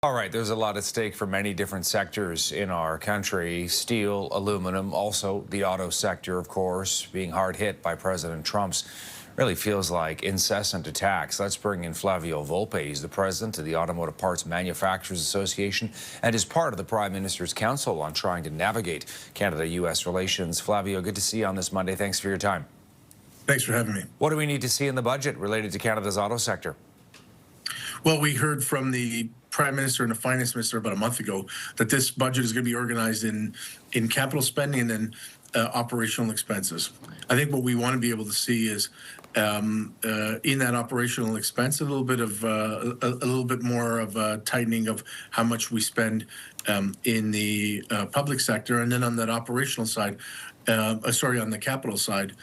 All right, there's a lot at stake for many different sectors in our country. Steel, aluminum, also the auto sector, of course, being hard hit by President Trump's really feels like incessant attacks. Let's bring in Flavio Volpe. He's the president of the Automotive Parts Manufacturers Association and is part of the Prime Minister's Council on trying to navigate Canada-U.S. relations. Flavio, good to see you on this Monday. Thanks for your time. Thanks for having me. What do we need to see in the budget related to Canada's auto sector? Well, we heard from the Prime Minister and the Finance Minister about a month ago that this budget is going to be organized in capital spending and then operational expenses. I think what we want to be able to see is in that operational expense a little bit more of a tightening of how much we spend in the public sector, and then on that operational side, on the capital side.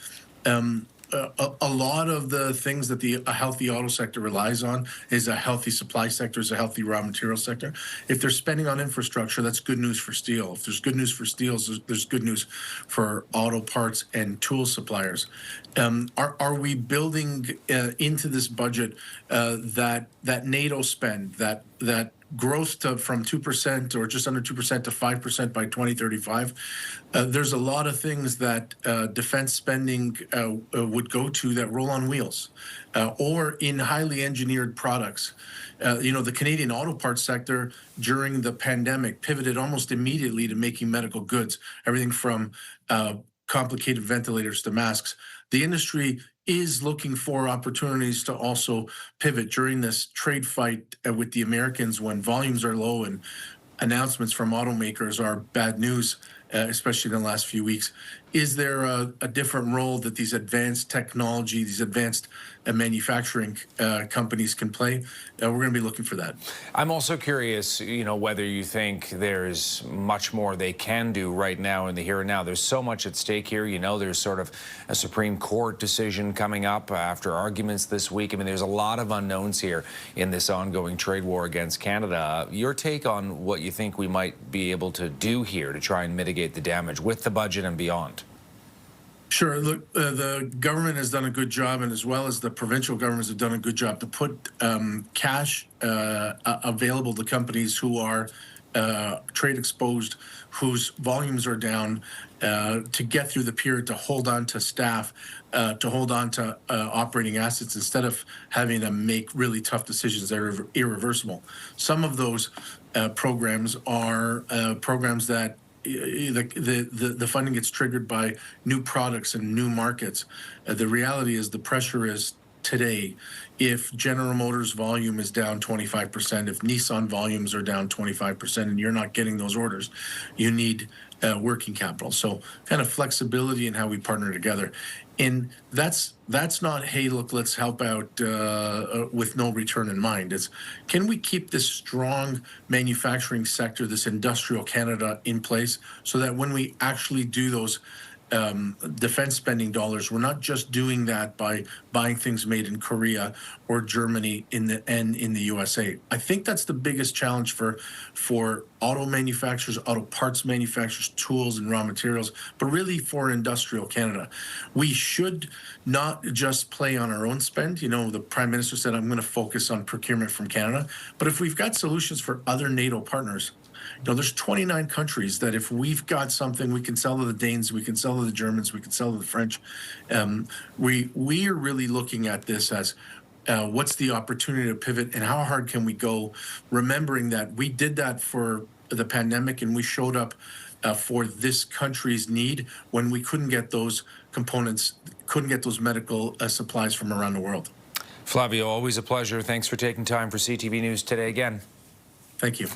A lot of the things that a healthy auto sector relies on is a healthy supply sector, is a healthy raw material sector. If they're spending on infrastructure, that's good news for steel. If there's good news for steel, there's good news for auto parts and tool suppliers. Are we building into this budget that NATO spend, that growth from 2% or just under 2% to 5% by 2035. There's a lot of things that defense spending would go to that roll on wheels or in highly engineered products. The Canadian auto parts sector during the pandemic pivoted almost immediately to making medical goods, everything from complicated ventilators to masks. The industry is looking for opportunities to also pivot during this trade fight with the Americans when volumes are low and announcements from automakers are bad news, especially in the last few weeks. Is there a different role that these advanced technology, these advanced manufacturing companies can play? We're going to be looking for that. I'm also curious, whether you think there's much more they can do right now in the here and now. There's so much at stake here. There's sort of a Supreme Court decision coming up after arguments this week. I mean, there's a lot of unknowns here in this ongoing trade war against Canada. Your take on what you think we might be able to do here to try and mitigate the damage with the budget and beyond? Sure. Look, the government has done a good job, and as well as the provincial governments have done a good job to put cash available to companies who are trade exposed, whose volumes are down, to get through the period, to hold on to staff, to hold on to operating assets instead of having to make really tough decisions that are irreversible. Some of those programs are programs that the funding gets triggered by new products and new markets. The reality is the pressure is today, if General Motors volume is down 25%, if Nissan volumes are down 25%, and you're not getting those orders, you need working capital. So kind of flexibility in how we partner together. And that's not, hey, look, let's help out with no return in mind. It's, can we keep this strong manufacturing sector, this industrial Canada in place so that when we actually do those defense spending dollars, we're not just doing that by buying things made in Korea or Germany in the USA. I think that's the biggest challenge for auto manufacturers, auto parts manufacturers, tools and raw materials, but really for industrial Canada. We should not just play on our own spend. The Prime Minister said, I'm going to focus on procurement from Canada. But if we've got solutions for other NATO partners, there's 29 countries that if we've got something, we can sell to the Danes, we can sell to the Germans, we can sell to the French. We are really looking at this as what's the opportunity to pivot and how hard can we go, remembering that we did that for the pandemic and we showed up for this country's need when we couldn't get those components, couldn't get those medical supplies from around the world. Flavio, always a pleasure. Thanks for taking time for CTV News today again. Thank you.